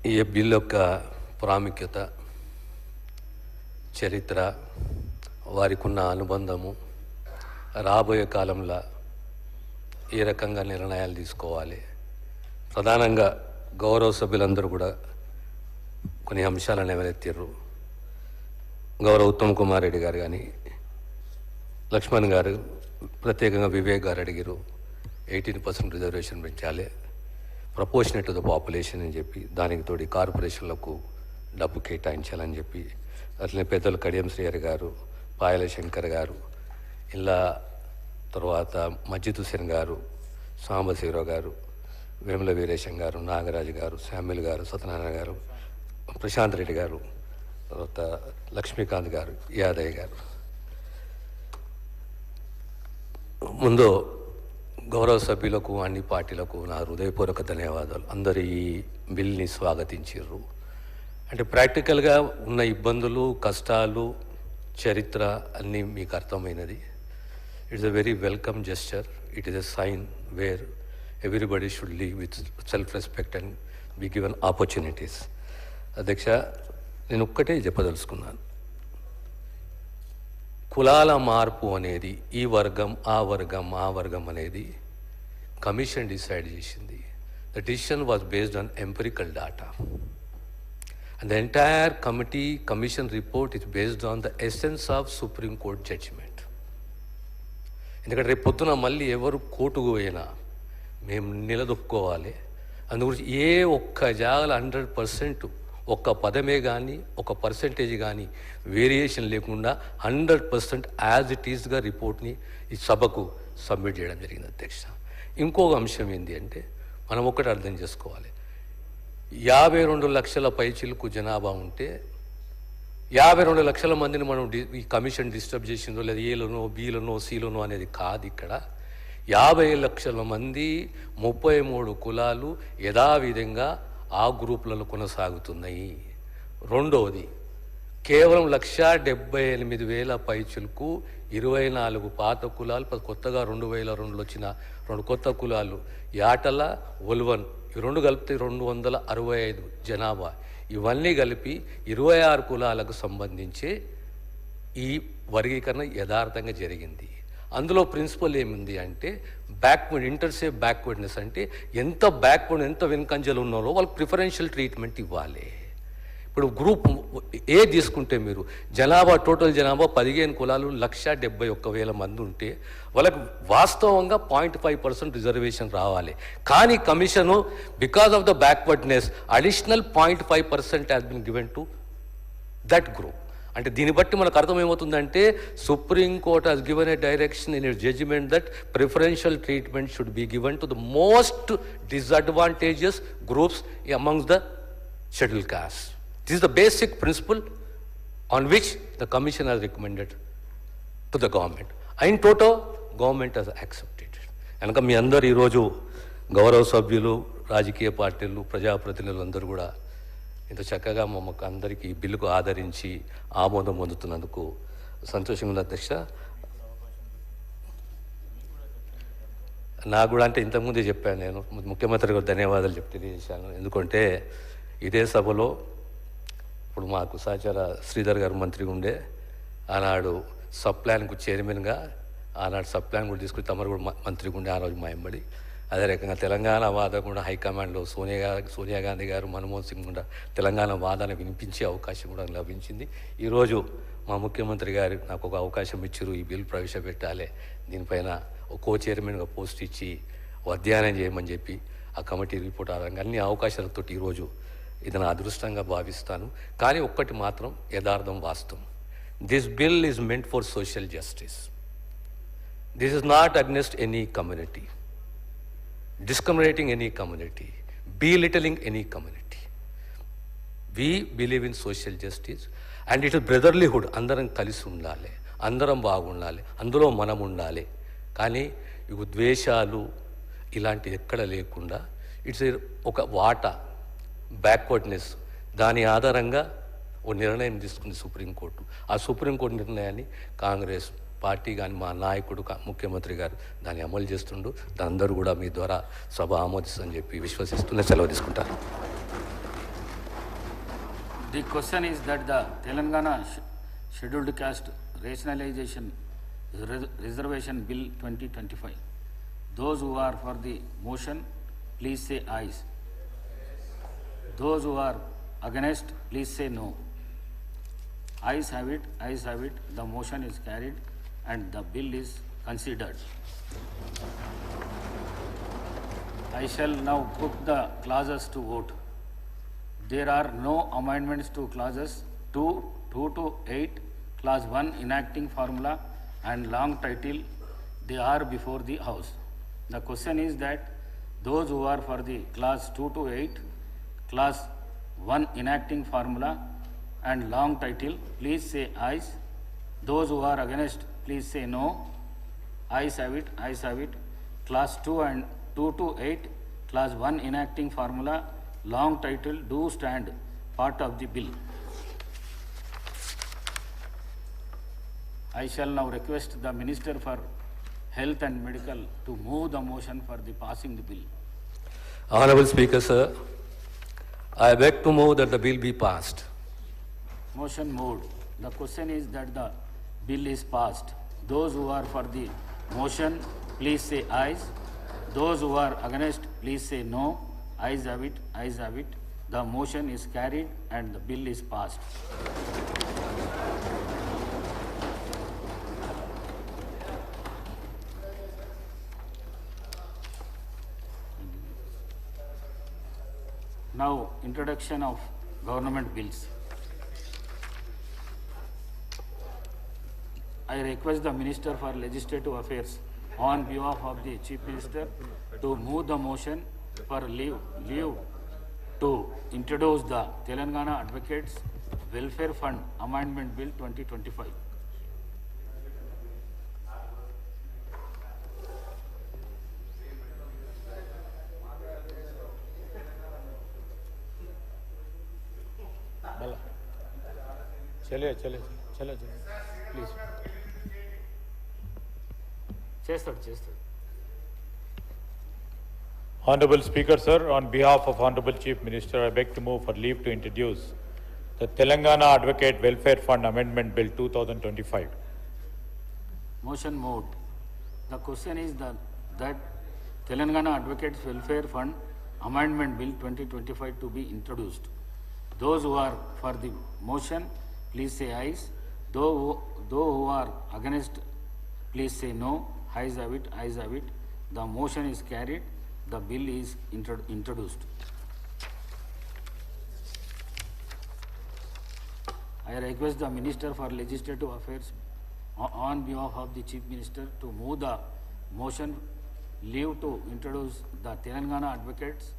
ఈ బిల్ యొక్క ప్రాముఖ్యత, చరిత్ర, వారికి ఉన్న అనుబంధము, రాబోయే కాలంలో ఏ రకంగా నిర్ణయాలు తీసుకోవాలి, ప్రధానంగా గౌరవ సభ్యులందరూ కూడా కొన్ని అంశాలను ఎవరెత్తారు. గౌరవ ఉత్తమ్ కుమార్ రెడ్డి గారు కానీ, లక్ష్మణ్ గారు, ప్రత్యేకంగా వివేక్ గారు అడిగారు 18% రిజర్వేషన్ పెంచాలి, ప్రపోర్షనేట్ టు ద పాపులేషన్ అని చెప్పి, దానికి తోడి కార్పొరేషన్లకు డబ్బు కేటాయించాలని చెప్పి, అట్లనే పెద్దలు కడియం శ్రీహరి గారు, పాయల శంకర్ గారు, ఇలా తర్వాత మస్జిద్ హుసేన్ గారు, సాంబశివరావు గారు, వేముల వీరేశం గారు, నాగరాజు గారు, శామ్యుల్ గారు, సత్యనారాయణ గారు, ప్రశాంత్ రెడ్డి గారు, తర్వాత లక్ష్మీకాంత్ గారు, యాదయ్య గారు. ముందు గౌరవ సభ్యులకు, అన్ని పార్టీలకు నా హృదయపూర్వక ధన్యవాదాలు. అందరు ఈ బిల్ని స్వాగతించారు. అంటే ప్రాక్టికల్గా ఉన్న ఇబ్బందులు, కష్టాలు, చరిత్ర అన్నీ మీకు అర్థమైనది. It's a very welcome gesture. It is a sign where everybody should live with self respect and be given opportunities. అధ్యక్ష, నేను ఒక్కటే చెప్పదలుచుకున్నాను. కులాల మార్పు అనేది, ఈ వర్గం ఆ వర్గం ఆ వర్గం అనేది కమిషన్ డిసైడ్ చేసింది. The decision was based on empirical data and the entire commission report is based on the essence of Supreme Court judgment. ఎందుకంటే రేపు పొద్దున మళ్ళీ ఎవరు కోర్టుకు పోయినా మేము నిలదొక్కుకోవాలి. అందుగురించి ఏ ఒక్క జాగాలో 100% ఒక్క పదమే కానీ ఒక పర్సెంటేజ్ కానీ వేరియేషన్ లేకుండా 100% యాజ్ ఇట్ ఈస్గా రిపోర్ట్ని ఈ సభకు సబ్మిట్ చేయడం జరిగింది అధ్యక్ష. ఇంకొక అంశం ఏంటి అంటే, మనం ఒక్కటి అర్థం చేసుకోవాలి. 52 లక్షల పైచిలకు జనాభా ఉంటే 52 లక్షల మందిని మనం ఈ కమిషన్ డిస్టర్బ్ చేసిందో లేదా ఏలోనో బీలోనో సీలోనో అనేది కాదు. ఇక్కడ 50 లక్షల మంది 33 కులాలు యథావిధంగా ఆ గ్రూపులలో కొనసాగుతున్నాయి. రెండవది, కేవలం 1,78,000 పైచులకు 24 పాత కులాలు, కొత్తగా 2002లో వచ్చిన 2 కొత్త కులాలు, యాటల, ఒల్వన్, ఈ 2 కలిపితే 265 జనాభా. ఇవన్నీ కలిపి 26 కులాలకు సంబంధించి ఈ వర్గీకరణ యథార్థంగా జరిగింది. అందులో ప్రిన్సిపల్ ఏముంది అంటే, బ్యాక్వర్డ్ ఇంటర్సేఫ్ బ్యాక్వర్డ్నెస్ అంటే ఎంత బ్యాక్వర్డ్, ఎంత వెనుకంజలు ఉన్నారో వాళ్ళకి ప్రిఫరెన్షియల్ ట్రీట్మెంట్ ఇవ్వాలి. ఇప్పుడు గ్రూప్ ఏ తీసుకుంటే మీరు జనాభా, టోటల్ జనాభా 15 కులాలు 1,71,000 మంది ఉంటే వాళ్ళకి వాస్తవంగా 0.5% రిజర్వేషన్ రావాలి. కానీ commission because of the backwardness additional 0.5% has been given to that group. అంటే దీన్ని బట్టి మనకు అర్థమేమవుతుందంటే, supreme court has given a direction in its judgement that preferential treatment should be given to the most disadvantages groups amongst the schedule caste. This is the basic principle on which the commission has recommended to the government. In toto, government has accepted. కనుక మీ అందరు ఈరోజు గౌరవ సభ్యులు, రాజకీయ పార్టీలు, ప్రజాప్రతినిధులు అందరూ కూడా ఇంత చక్కగా మమ్మల్ని అందరికీ ఈ బిల్లుకు ఆదరించి ఆమోదం పొందుతున్నందుకు సంతోషంగా ఉంది అధ్యక్ష. నాకు కూడా అంటే ఇంతకుముందే చెప్పాను, నేను ముఖ్యమంత్రి గారు ధన్యవాదాలు తెలియజేశాను. ఎందుకంటే ఇదే సభలో ఇప్పుడు మాకు సహచర శ్రీధర్ గారు మంత్రిగా ఉండే, ఆనాడు సబ్ ప్లాన్కు చైర్మన్గా, ఆనాడు సబ్ ప్లాన్ కూడా తీసుకుని తమరు కూడా మంత్రిగా ఉండే ఆ రోజు మా ఎంబడి. అదే రకంగా తెలంగాణ వాద కూడా హైకమాండ్లో సోనియా గాంధీ గారు, మన్మోహన్ సింగ్ కూడా తెలంగాణ వాదాన్ని వినిపించే అవకాశం కూడా లభించింది. ఈరోజు మా ముఖ్యమంత్రి గారు నాకు ఒక అవకాశం ఇచ్చారు, ఈ బిల్ ప్రవేశపెట్టాలి, దీనిపైన కో చైర్మన్గా పోస్ట్ ఇచ్చి అధ్యయనం చేయమని చెప్పి ఆ కమిటీ రిపోర్ట్ ఆధారంగా అన్ని అవకాశాలతో ఈరోజు ఇది నా అదృష్టంగా భావిస్తాను. కానీ ఒక్కటి మాత్రం యథార్థం, వాస్తవం. This bill is meant for social justice. This is not against any community, discriminating any community, belittling any community. We believe in social justice and it is brotherlyhood. అందరం కలిసి ఉండాలి, అందరం బాగుండాలి, అందులో మనం ఉండాలి. కానీ ఈ ద్వేషాలు ఇలాంటివి ఎక్కడ లేకుండా ఇట్స్ ఒక వాటా బ్యాక్వర్డ్నెస్, దాని ఆధారంగా ఓ నిర్ణయం తీసుకుంది సుప్రీంకోర్టు. ఆ సుప్రీంకోర్టు నిర్ణయాన్ని కాంగ్రెస్ పార్టీ కానీ మా నాయకుడు ముఖ్యమంత్రి గారు దాన్ని అమలు చేస్తుండు. దాని అందరూ కూడా మీ ద్వారా సభ ఆమోదిస్తుందని చెప్పి విశ్వసిస్తూనే సెలవు తీసుకుంటారు. The question is that the Telangana Scheduled Caste Rationalization Reservation Bill 2025. Those who are for the motion, please say ayes. Those who are against, please say no. Ayes have it, ayes have it. The motion is carried and the bill is considered. I shall now put the clauses to vote. There are no amendments to clauses 2 to 8, clause 1 enacting formula and long title. They are before the House. The question is that those who are for the clause 2 to 8, clause 1 enacting formula and long title, please say ayes. Those who are against, please say no. Ayes have it, ayes have it. Clause 2 to 8, clause 1 enacting formula, long title do stand part of the bill. I shall now request the Minister for Health and Medical to move the motion for the passing the bill. Honorable Speaker, sir, I beg to move that the bill be passed. Motion moved. The question is that the bill is passed. Those who are for the motion, please say ayes. Those who are against, please say no. Ayes have it, ayes have it. The motion is carried and the bill is passed. Now, introduction of government bills. I request the Minister for Legislative Affairs on behalf of the Chief Minister to move the motion for leave to introduce the Telangana Advocates Welfare Fund Amendment Bill 2025. चले please చేస్తాడు. Honorable Speaker, sir, on behalf of Honorable Chief Minister, I beg to move for leave to introduce the Telangana Advocate Welfare Fund Amendment Bill 2025. Motion moved. The question is that Telangana Advocates Welfare Fund Amendment Bill 2025 to be introduced. Those who are for the motion, please say ayes. Those who are against, please say no. Ayes have it, ayes have it. The motion is carried. The bill is introduced. I request the Minister for Legislative Affairs on behalf of the Chief Minister to move the motion leave to introduce the Telangana Advocates